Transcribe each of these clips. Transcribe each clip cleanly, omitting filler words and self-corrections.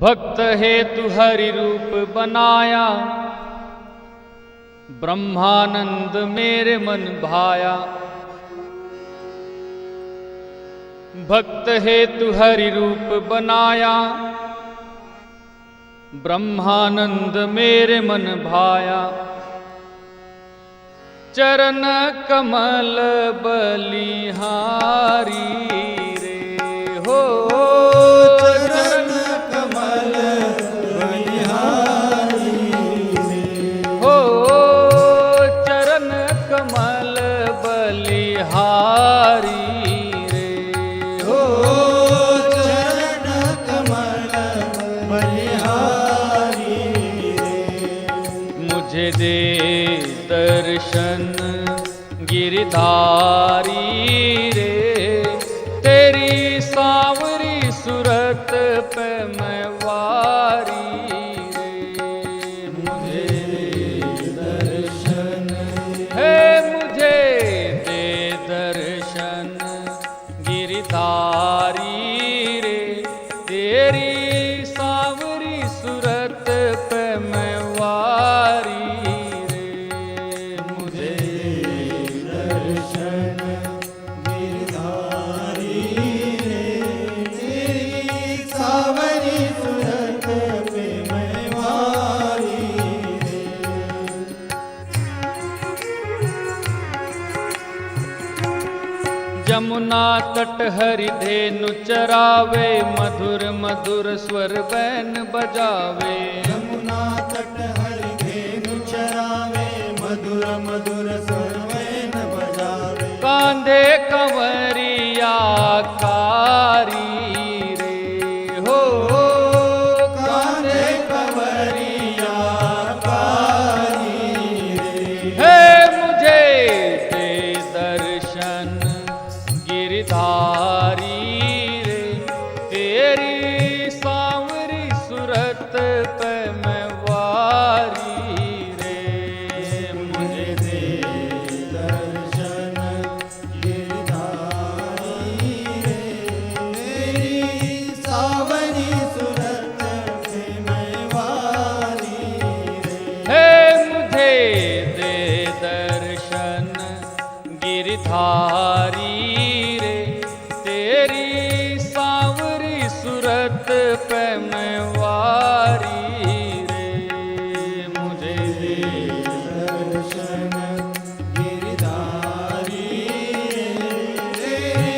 भक्त हेतु हरि रूप बनाया, ब्रह्मानंद मेरे मन भाया। भक्त हेतु हरि रूप बनाया, ब्रह्मानंद मेरे मन भाया। चरण कमल बलिहारी रे हो, चरण कमल बलिहारी रे हो, चरण कमल बलिहारी रे हो, चरण कमल बलिहारी रे। मुझे दे दर्शन गिरधारी रे, तेरी सांवरी सूरत पे मैं वारी रे। मुझे दर्शन है, मुझे दे दर्शन गिरधारी रे, तेरी सांवरी सूरत पे मैं वारी रे। मुझे दर्शन गिरधारी रे, तेरी सावरी सूरत पे मैं वारी रे। जमुना तट हरि धेनु चरावे, मधुर मधुर स्वर बैन बजावे। यमुना तट हरि धेनु चरावे, मधुर मधुर स्वर बैन बजावे। कांधे कंवरिया कारी रे हो, कांधे कंवरिया कारी रे। है मुझे दे दर्शन गिरधारी रे, तेरी सांवरी सूरत पे मैं वारी रे। मुझे दे दर्शन गिरधारी रे, तेरी सावरी सूरत पे मैं वारी रे। है मुझे दे दर्शन गिरधारी रे, तेरी सांवरी सूरत पे मैं वारी रे। मुझे दे दर्शन गिरधारी रे, तेरी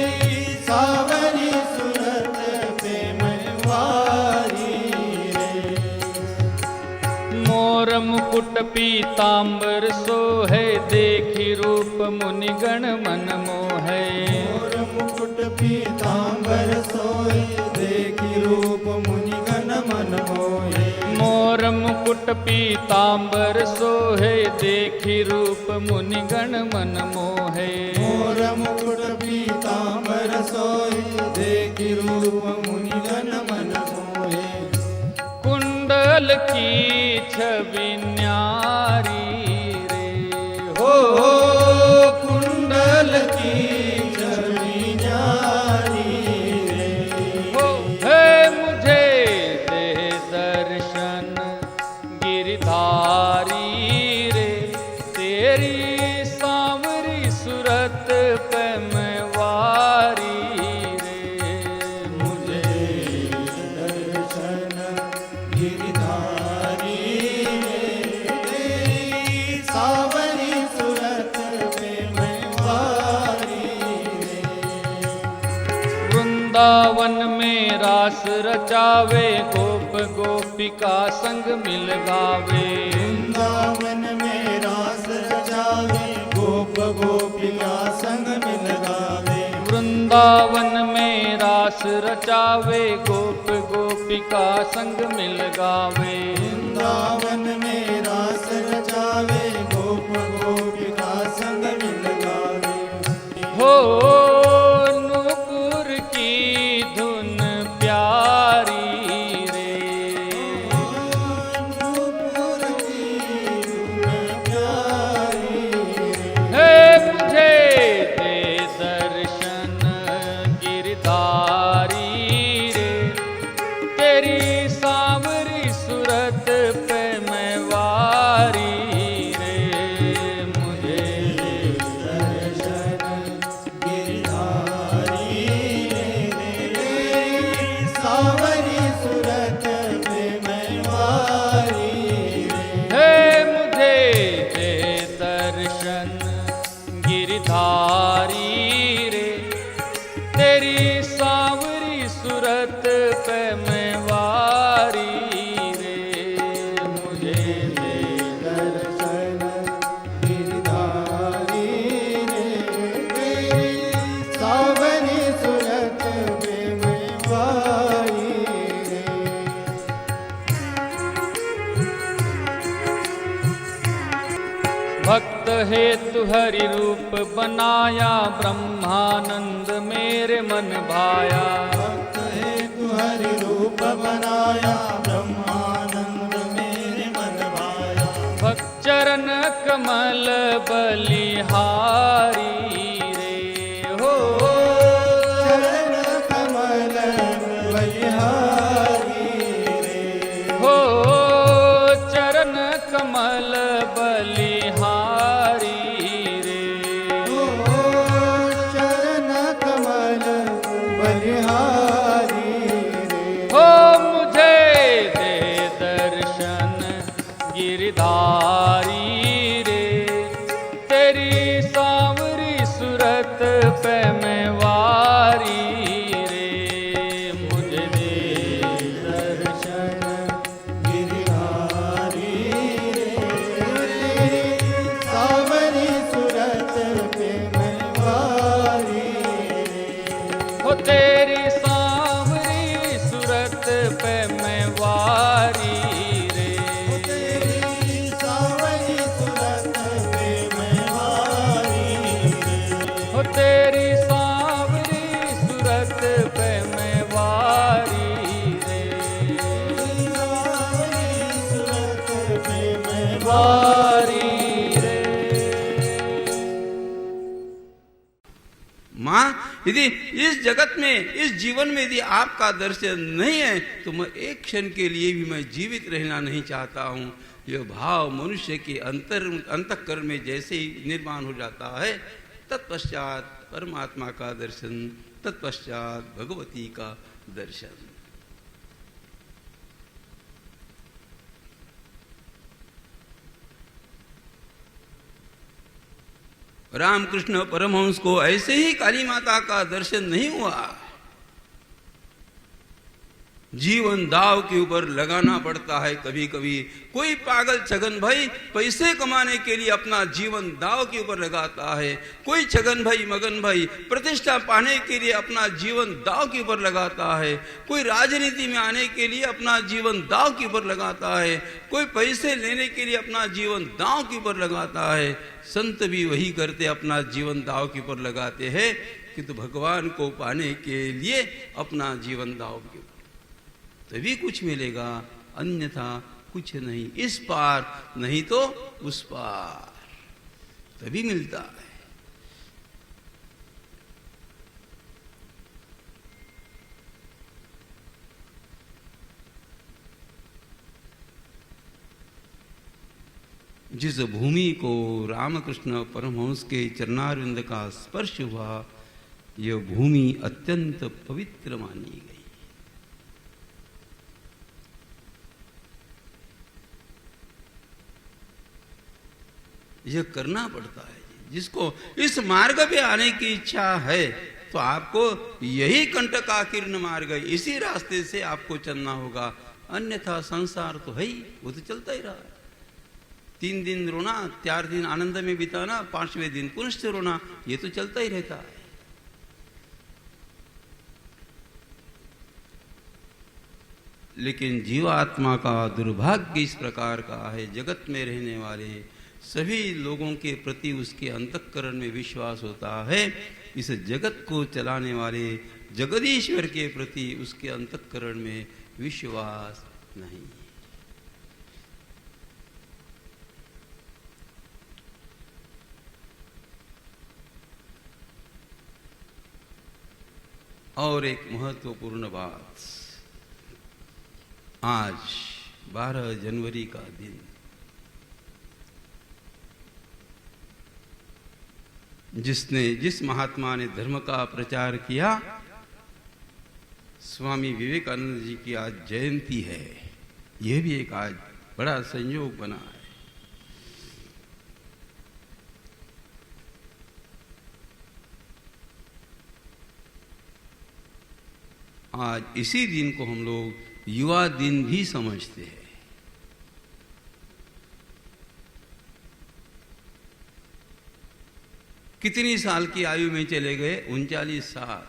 सावरी सूरत पे मैं वारी रे। मोर मुकुट पीतांबर सोहे, देखी रूप मुनिगण मन मोहे। मोर मुकुट पीतांबर सोए, देखी रूप मुनिगण मन मोहे। मोर मुकुट पीतांबर सोहे, देखी रूप मुनिगण मन मोहे। मोर मुकुट पीतांबर सोए, देखी रूप मुनिगण मन मोहे। कुंडल की छवि न्यारी रे हो, कुंडल की छवि न्यारी रे हो। है मुझे दे दर्शन गिरधारी रे, तेरी सांवरी सूरत पे मैं वारी रे। मुझे दर्शन गिरधारी रे, तेरी सावरी सूरत पे मैं वारी रे। वृंदावन में रास रचावे, गोप गोपिका संग मिल गावे। वृंदावन में रास रचावे, गोप गोपिका संग मिल गावे। वृंदावन में रास रचावे, गोप गोपिका संग मिल गावे। वृंदावन में रास रचावे, गोप गोपिका संग मिल गावे। हो नूपुर की धुन प्यारी रे, नूपुर की धुन प्यारी रे। है मुझे दे दर्शन गिरधारी रे, तेरी सा भक्त हेतु हरि रूप बनाया, ब्रह्मानंद मेरे मन भाया। भक्त हेतु हरि रूप बनाया, ब्रह्मानंद मेरे मन भाया। भक्त चरण कमल बलिहारी रे हो, चरण कमल बलिहारी रे। हो चरण कमल बलिहारी रे। ओ चरण कमल बलिहारी रे। हो मुझे दे दर्शन गिरधारी रे, तेरी सांवरी सूरत पे मैं वारी रे। मुझे दे दर्शन गिरधारी रे। सावरी सूरत पे मैं वारी रे। हो तेरी सांवरी सूरत पे मैं वारी रे। तेरी सावरी सूरत पे मैं वारी रे। हो तेरी सांवरी सूरत पे मैं वारी रे। सावरी सूरत पे मैं वारी रे। माँ, यदि इस जगत में, इस जीवन में यदि आपका दर्शन नहीं है तो मैं एक क्षण के लिए भी मैं जीवित रहना नहीं चाहता हूँ। यह भाव मनुष्य के अंतःकरण में जैसे ही निर्माण हो जाता है, तत्पश्चात परमात्मा का दर्शन, तत्पश्चात भगवती का दर्शन। रामकृष्ण परमहंस को ऐसे ही काली माता का दर्शन नहीं हुआ। जीवन दाव के ऊपर लगाना पड़ता है कभी कभी। कोई पागल छगन भाई पैसे कमाने के लिए अपना जीवन दाव के ऊपर लगाता है। कोई छगन भाई मगन भाई प्रतिष्ठा पाने के लिए अपना जीवन दाव के ऊपर लगाता है। कोई राजनीति में आने के लिए अपना जीवन दाव के ऊपर लगाता है। कोई पैसे लेने के लिए अपना जीवन दाव के ऊपर लगाता है। संत भी वही करते, अपना जीवन दाव के ऊपर लगाते हैं, किंतु भगवान को पाने के लिए अपना जीवन दाव के ऊपर, तभी कुछ मिलेगा, अन्यथा कुछ नहीं। इस पार नहीं तो उस पार, तभी मिलता है। जिस भूमि को रामकृष्ण परमहंस के चरणारविंद का स्पर्श हुआ, यह भूमि अत्यंत पवित्र मानी गई। यह करना पड़ता है। जिसको इस मार्ग पे आने की इच्छा है तो आपको यही कंटकाकीर्ण मार्ग है, इसी रास्ते से आपको चलना होगा। अन्यथा संसार तो है ही, वो तो चलता ही रहा। 3 दिन रोना, 4 दिन आनंद में बिताना, 5वें दिन पुनश्च रोना, ये तो चलता ही रहता है। लेकिन जीवात्मा का दुर्भाग्य इस प्रकार का है, जगत में रहने वाले सभी लोगों के प्रति उसके अंतःकरण में विश्वास होता है, इस जगत को चलाने वाले जगदीश्वर के प्रति उसके अंतःकरण में विश्वास नहीं। और एक महत्वपूर्ण बात, आज 12 जनवरी का दिन, जिस महात्मा ने धर्म का प्रचार किया, स्वामी विवेकानंद जी की आज जयंती है। यह भी एक आज बड़ा संयोग बना है। आज इसी दिन को हम लोग युवा दिन भी समझते हैं। कितनी साल की आयु में चले गए? 39 साल।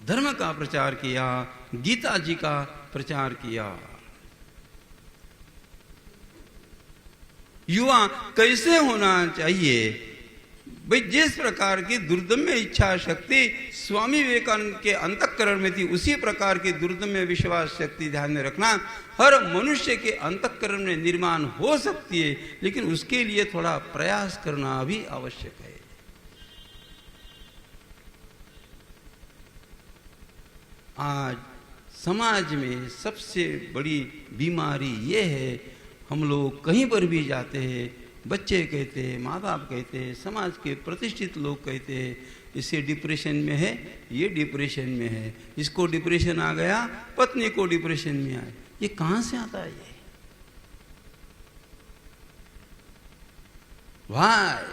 धर्म का प्रचार किया, गीता जी का प्रचार किया। युवा कैसे होना चाहिए? भाई जिस प्रकार की दुर्दम्य इच्छा शक्ति स्वामी विवेकानंद के अंतःकरण में थी, उसी प्रकार की दुर्दम्य विश्वास शक्ति ध्यान में रखना हर मनुष्य के अंतःकरण में निर्माण हो सकती है, लेकिन उसके लिए थोड़ा प्रयास करना भी आवश्यक है। आज समाज में सबसे बड़ी बीमारी ये है, हम लोग कहीं पर भी जाते हैं, बच्चे कहते हैं, माँ बाप कहते हैं, समाज के प्रतिष्ठित लोग कहते हैं इसे डिप्रेशन में है, ये डिप्रेशन में है, इसको डिप्रेशन आ गया, पत्नी को डिप्रेशन में आए। ये कहाँ से आता है? ये भाई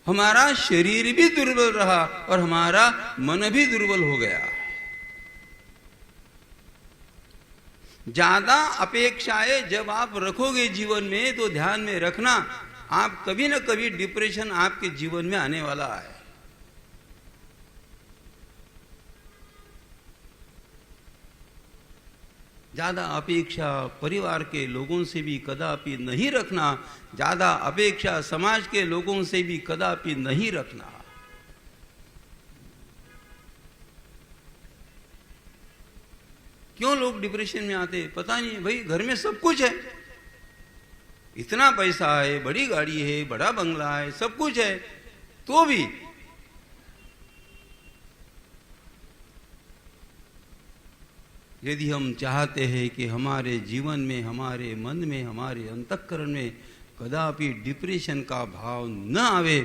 हमारा शरीर भी दुर्बल रहा और हमारा मन भी दुर्बल हो गया। ज्यादा अपेक्षाएं जब आप रखोगे जीवन में, तो ध्यान में रखना आप कभी न कभी डिप्रेशन आपके जीवन में आने वाला है। ज्यादा अपेक्षा परिवार के लोगों से भी कदापि नहीं रखना, ज्यादा अपेक्षा समाज के लोगों से भी कदापि नहीं रखना। क्यों लोग डिप्रेशन में आते पता नहीं। भाई घर में सब कुछ है, इतना पैसा है, बड़ी गाड़ी है, बड़ा बंगला है, सब कुछ है, तो भी यदि हम चाहते हैं कि हमारे जीवन में, हमारे मन में, हमारे अंतःकरण में कदापि डिप्रेशन का भाव न आवे,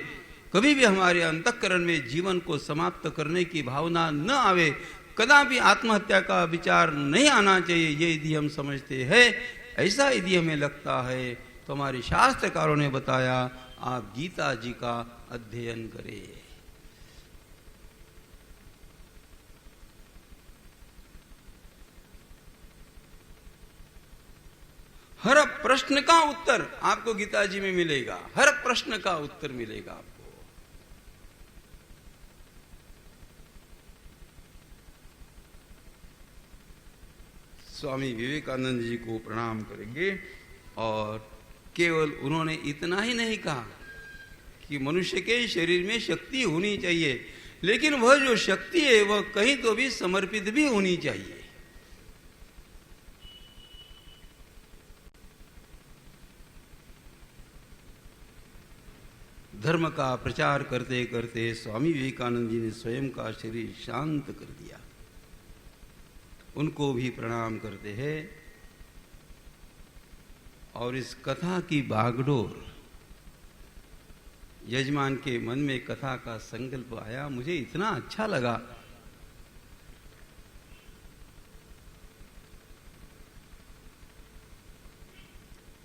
कभी भी हमारे अंतःकरण में जीवन को समाप्त करने की भावना न आवे, कदापि आत्महत्या का विचार नहीं आना चाहिए, ये यदि हम समझते हैं, ऐसा यदि हमें लगता है, तो हमारे शास्त्रकारों ने बताया आप गीता जी का अध्ययन करें। हर प्रश्न का उत्तर आपको गीता जी में मिलेगा, हर प्रश्न का उत्तर मिलेगा आपको। स्वामी विवेकानंद जी को प्रणाम करेंगे। और केवल उन्होंने इतना ही नहीं कहा कि मनुष्य के शरीर में शक्ति होनी चाहिए, लेकिन वह जो शक्ति है वह कहीं तो भी समर्पित भी होनी चाहिए। धर्म का प्रचार करते करते स्वामी विवेकानंद जी ने स्वयं का शरीर शांत कर दिया। उनको भी प्रणाम करते हैं। और इस कथा की बागडोर यजमान के मन में कथा का संकल्प आया, मुझे इतना अच्छा लगा।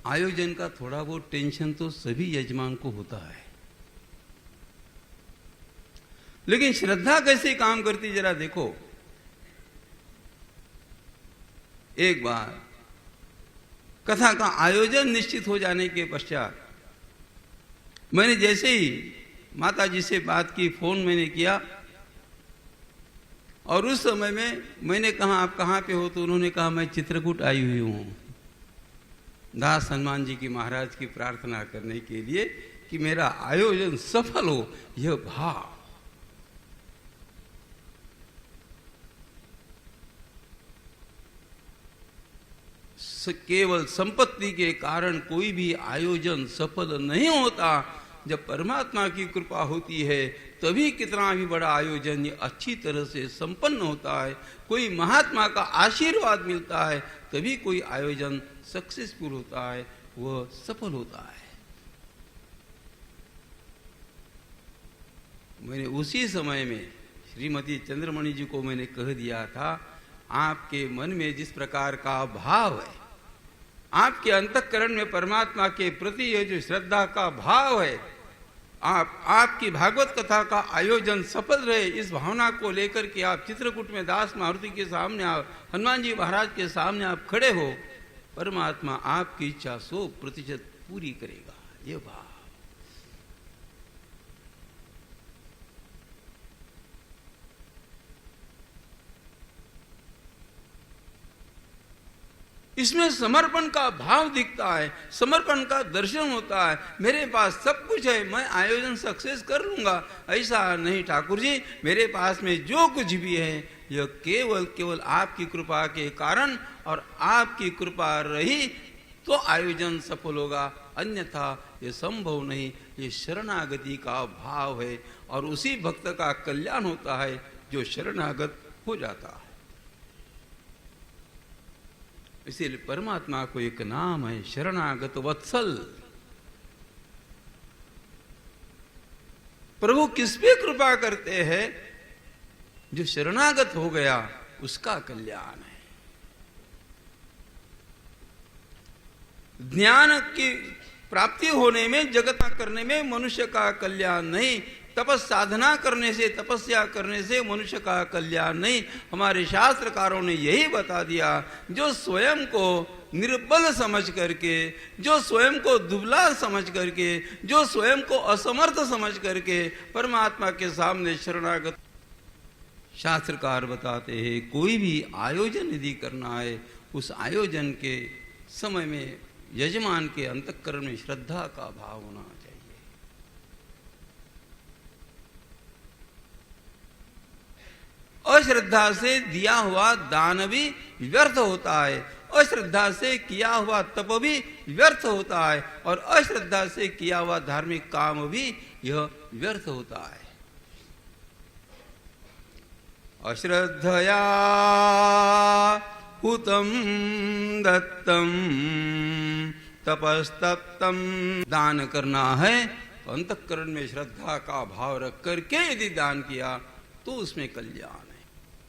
आयोजन का थोड़ा बहुत टेंशन तो सभी यजमान को होता है, लेकिन श्रद्धा कैसे काम करती जरा देखो। एक बार कथा का आयोजन निश्चित हो जाने के पश्चात मैंने जैसे ही माता जी से बात की, फोन मैंने किया, और उस समय में मैंने कहा आप कहाँ पे हो, तो उन्होंने कहा मैं चित्रकूट आई हुई हूँ दास हनुमान जी की महाराज की प्रार्थना करने के लिए कि मेरा आयोजन सफल हो। यह भाव केवल संपत्ति के कारण कोई भी आयोजन सफल नहीं होता। जब परमात्मा की कृपा होती है तभी कितना भी बड़ा आयोजन ये अच्छी तरह से संपन्न होता है। कोई महात्मा का आशीर्वाद मिलता है तभी कोई आयोजन सक्सेसफुल होता है, वह सफल होता है। मैंने उसी समय में श्रीमती चंद्रमणि जी को मैंने कह दिया था, आपके मन में जिस प्रकार का भाव है, आपके अंतःकरण में परमात्मा के प्रति यह जो श्रद्धा का भाव है, आपकी भागवत कथा का आयोजन सफल रहे, इस भावना को लेकर के आप चित्रकूट में दास मारुति के सामने, आप हनुमान जी महाराज के सामने आप खड़े हो, परमात्मा आपकी इच्छा 100% पूरी करेगा। ये भाव इसमें समर्पण का भाव दिखता है, समर्पण का दर्शन होता है। मेरे पास सब कुछ है, मैं आयोजन सक्सेस कर लूंगा, ऐसा नहीं ठाकुर जी। मेरे पास में जो कुछ भी है यह केवल केवल आपकी कृपा के कारण, और आपकी कृपा रही तो आयोजन सफल होगा, अन्यथा ये संभव नहीं। ये शरणागति का भाव है, और उसी भक्त का कल्याण होता है जो शरणागत हो जाता है। इसीलिए परमात्मा को एक नाम है शरणागत वत्सल। प्रभु किस पे कृपा करते हैं? जो शरणागत हो गया उसका कल्याण है। ज्ञान की प्राप्ति होने में, जगत करने में मनुष्य का कल्याण नहीं, तपस साधना करने से, तपस्या करने से मनुष्य का कल्याण नहीं। हमारे शास्त्रकारों ने यही बता दिया, जो स्वयं को निर्बल समझ करके, जो स्वयं को दुबला समझ करके, जो स्वयं को असमर्थ समझ करके परमात्मा के सामने शरणागत, शास्त्रकार बताते हैं कोई भी आयोजन यदि करना है, उस आयोजन के समय में यजमान के अंतःकरण में श्रद्धा का भाव होना चाहिए। अश्रद्धा से दिया हुआ दान भी व्यर्थ होता है, अश्रद्धा से किया हुआ तप भी व्यर्थ होता है, और अश्रद्धा से किया हुआ धार्मिक काम भी यह व्यर्थ होता है। अश्रद्धया हुतम दत्तम तपस्तप्तम। दान करना है तो अंतःकरण में श्रद्धा का भाव रख करके यदि दान किया तो उसमें कल्याण है।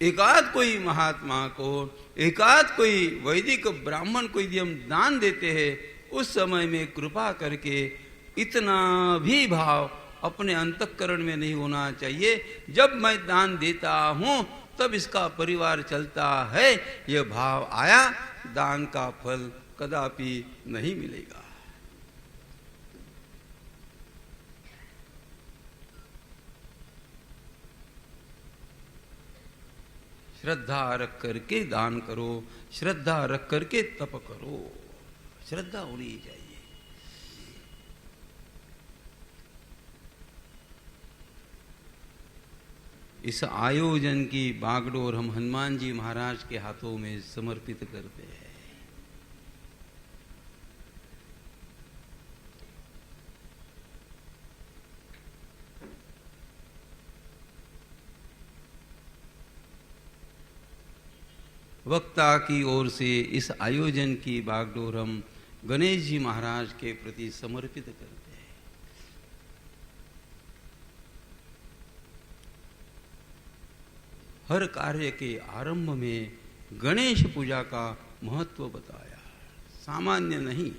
एकाध कोई महात्मा को, एकाध कोई वैदिक ब्राह्मण को यदि हम दान देते हैं, उस समय में कृपा करके इतना भी भाव अपने अंतःकरण में नहीं होना चाहिए, जब मैं दान देता हूं तब इसका परिवार चलता है, यह भाव आया, दान का फल कदापि नहीं मिलेगा। श्रद्धा रख करके दान करो, श्रद्धा रख करके तप करो, श्रद्धा होनी चाहिए। इस आयोजन की बागडोर हम हनुमान जी महाराज के हाथों में समर्पित करते हैं। वक्ता की ओर से इस आयोजन की बागडोर हम गणेश जी महाराज के प्रति समर्पित करते हैं। हर कार्य के आरंभ में गणेश पूजा का महत्व बताया, सामान्य नहीं।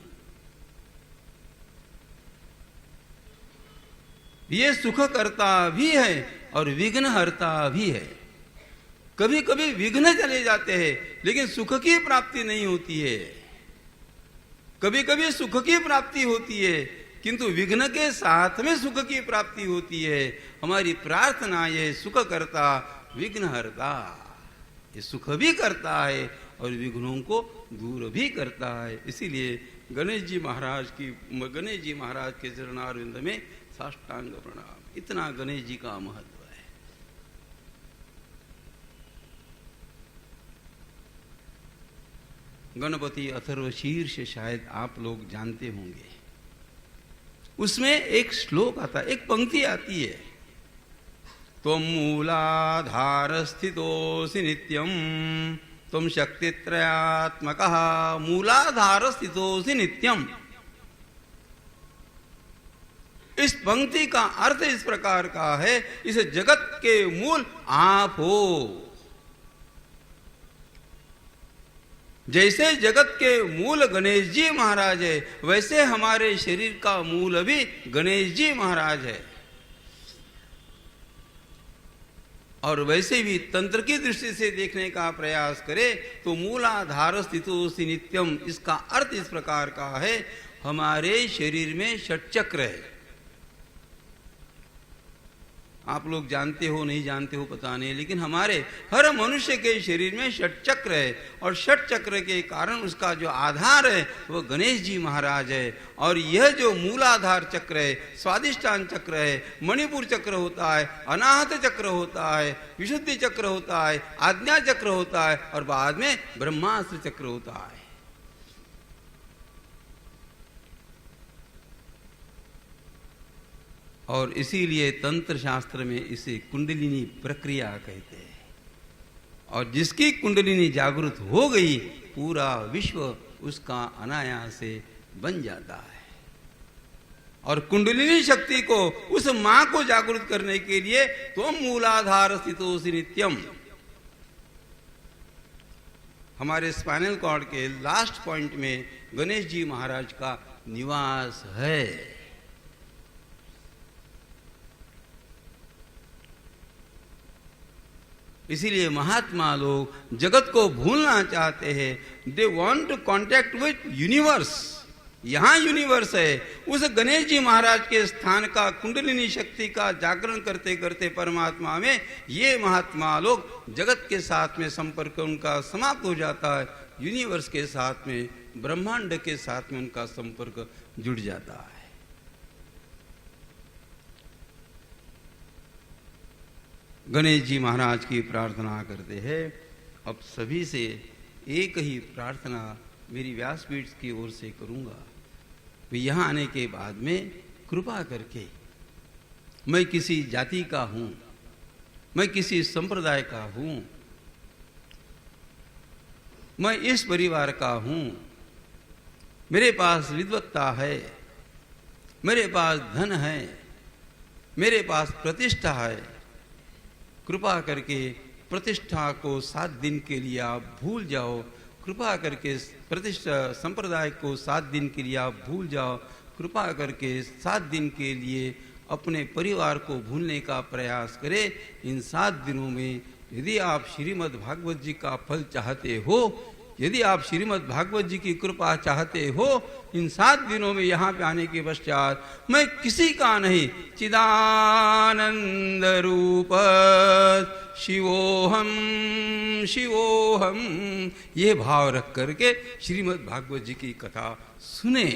ये सुख करता भी है और विघ्न हरता भी है। कभी कभी विघ्न चले जाते हैं लेकिन सुख की प्राप्ति नहीं होती है। कभी कभी सुख की प्राप्ति होती है किंतु विघ्न के साथ में सुख की प्राप्ति होती है। हमारी प्रार्थना ये सुख करता विघ्न हरता, ये सुख भी करता है और विघ्नों को दूर भी करता है। इसीलिए गणेश जी महाराज के चरणारविंद में साष्टांग प्रणाम। इतना गणेश जी का महत्व है। गणपति अथर्वशीर्ष शायद आप लोग जानते होंगे। उसमें एक श्लोक आता, एक पंक्ति आती है, त्वं मूलाधार स्थितोऽसि नित्यं त्वं शक्तित्रयात्मकः मूलाधार स्थितोऽसि नित्यम। इस पंक्ति का अर्थ इस प्रकार का है, इस जगत के मूल आप हो। जैसे जगत के मूल गणेश जी महाराज है, वैसे हमारे शरीर का मूल भी गणेश जी महाराज है। और वैसे भी तंत्र की दृष्टि से देखने का प्रयास करे तो मूलाधार स्थितोऽसि नित्यम, इसका अर्थ इस प्रकार का है, हमारे शरीर में षटचक्र है। आप लोग जानते हो नहीं जानते हो पता नहीं, लेकिन हमारे हर मनुष्य के शरीर में षट चक्र है और षट चक्र के कारण उसका जो आधार है वो गणेश जी महाराज है। और यह जो मूलाधार चक्र है, स्वादिष्ठान चक्र है, मणिपुर चक्र होता है, अनाहत चक्र होता है, विशुद्धि चक्र होता है, आज्ञा चक्र होता है और बाद में ब्रह्मास्त्र चक्र होता है। और इसीलिए तंत्र शास्त्र में इसे कुंडलिनी प्रक्रिया कहते हैं। और जिसकी कुंडलिनी जागृत हो गई पूरा विश्व उसका अनायास से बन जाता है। और कुंडलिनी शक्ति को उस मां को जागृत करने के लिए तो मूलाधार स्थितोसि नित्यम, हमारे स्पाइनल कॉर्ड के लास्ट पॉइंट में गणेश जी महाराज का निवास है। इसीलिए महात्मा लोग जगत को भूलना चाहते हैं। They want to contact with universe. यहाँ यूनिवर्स है, उस गणेश जी महाराज के स्थान का कुंडलिनी शक्ति का जागरण करते करते परमात्मा में ये महात्मा लोग जगत के साथ में संपर्क उनका समाप्त हो जाता है। यूनिवर्स के साथ में, ब्रह्मांड के साथ में उनका संपर्क जुड़ जाता है। गणेश जी महाराज की प्रार्थना करते हैं। अब सभी से एक ही प्रार्थना मेरी व्यासपीठ की ओर से करूंगा। यहाँ आने के बाद में कृपा करके, मैं किसी जाति का हूं, मैं किसी संप्रदाय का हूं, मैं इस परिवार का हूं, मेरे पास विद्वत्ता है, मेरे पास धन है, मेरे पास प्रतिष्ठा है, कृपा करके प्रतिष्ठा को 7 दिन के लिए आप भूल जाओ। कृपा करके प्रतिष्ठा संप्रदाय को 7 दिन के लिए आप भूल जाओ। कृपा करके 7 दिन के लिए अपने परिवार को भूलने का प्रयास करें। इन 7 दिनों में यदि आप श्रीमद् भागवत जी का फल चाहते हो, यदि आप श्रीमद् भागवत जी की कृपा चाहते हो, इन 7 दिनों में यहाँ पे आने के पश्चात मैं किसी का नहीं, चिदानंद रूप शिवोहम शिवोहम, ये भाव रख करके श्रीमद् भागवत जी की कथा सुने।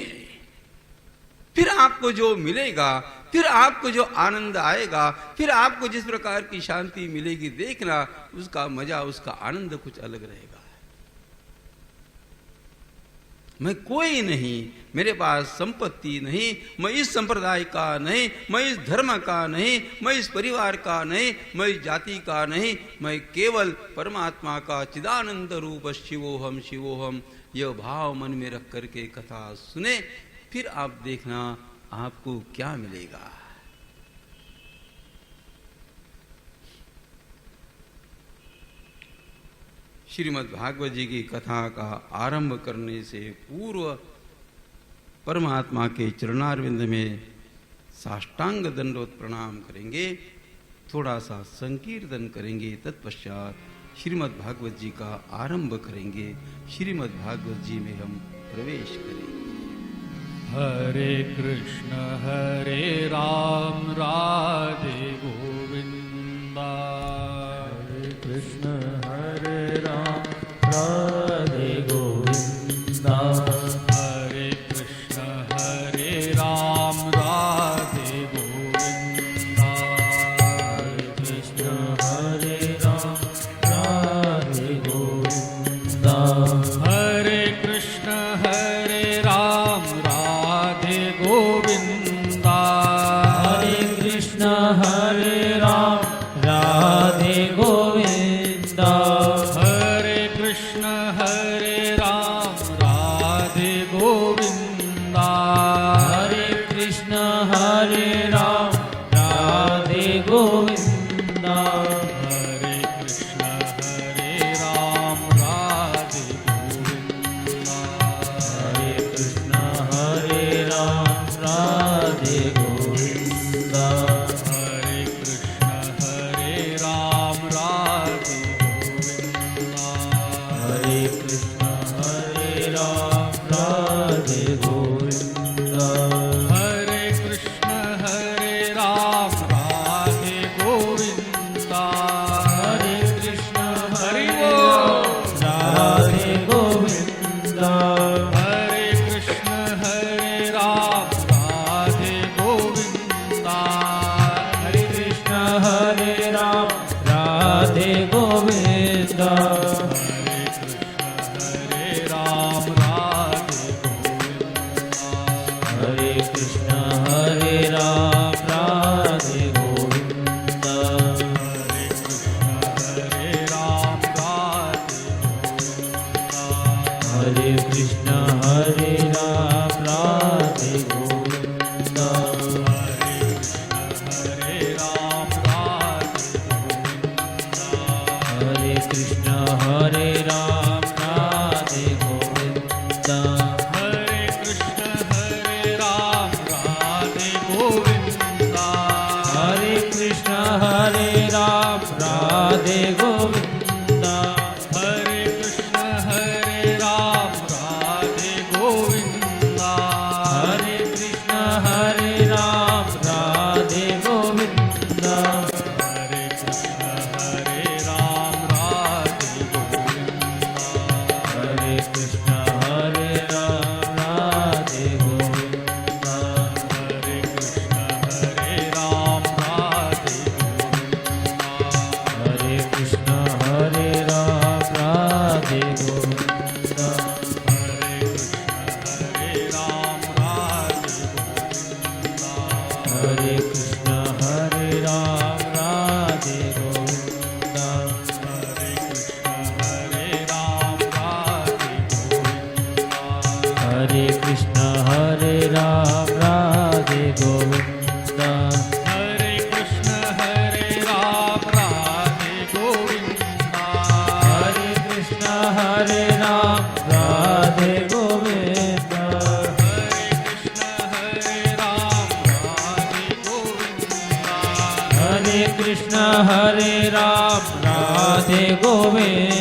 फिर आपको जो मिलेगा, फिर आपको जो आनंद आएगा, फिर आपको जिस प्रकार की शांति मिलेगी, देखना उसका मजा, उसका आनंद कुछ अलग रहेगा। मैं कोई नहीं, मेरे पास संपत्ति नहीं, मैं इस संप्रदाय का नहीं, मैं इस धर्म का नहीं, मैं इस परिवार का नहीं, मैं इस जाति का नहीं, मैं केवल परमात्मा का चिदानंद रूप शिवोहम शिवोहम, यह भाव मन में रख करके कथा सुने। फिर आप देखना आपको क्या मिलेगा। श्रीमद् भागवत जी की कथा का आरंभ करने से पूर्व परमात्मा के चरणारविंद में साष्टांग दंडवत प्रणाम करेंगे, थोड़ा सा संकीर्तन करेंगे, तत्पश्चात श्रीमद् भागवत जी का आरंभ करेंगे। श्रीमद् भागवत जी में हम प्रवेश करेंगे। हरे राम राधे गोविंदा, हरे कृष्ण हरे राम राधे गोविंदा, हरे कृष्ण हरे राम राधे गोविंदा, हरे कृष्ण हरे राम राधे गोविंदा, हरे कृष्ण हरे राम राधे गोविंदा, हरे कृष्ण हरे राम राधे गोविंदा, हरे कृष्ण हरे राम राधे गोविंदा, हरे कृष्ण हरे राम राधे गोविंदा, हरे कृष्ण हरे राम राधे गोविंदा, हरे कृष्ण हरे राम राधे गोविंदा, हरे कृष्ण हरे राम राधे गोविंद हरे कृष्ण हरे राम राधे गोविंद हरे कृष्ण हरे राम राधे गोविंद हरे कृष्ण हरे राम राधे गोविंद हरे कृष्ण हरे राम राधे गोविंद हरे कृष्ण हरे राम राधे गोविंद हरे कृष्ण हरे राम राधे गोविंद हरे कृष्ण हरे राम राधे गोविंद हरे कृष्ण हरे राम राधे गोविंद हरे कृष्ण हरे राम राधे गोविंद हरे कृष्ण हरे राम राधे गोविंद हरे कृष्ण हरे राम राधे गोविंद हरे कृष्ण हरे राम राधे गोविंद हरे कृष्ण हरे राम राधे गोविंद हरे कृष्ण हरे राम राधे गोविंद हरे कृष्ण हरे राम राधे गोविंद हरे कृष्ण हरे राम राधे गोविंद हरे कृष्ण हरे राम राधे गोविंद हरे कृष्ण हरे राम राधे गोविंद हरे कृष्ण हरे राम राधे गोविंद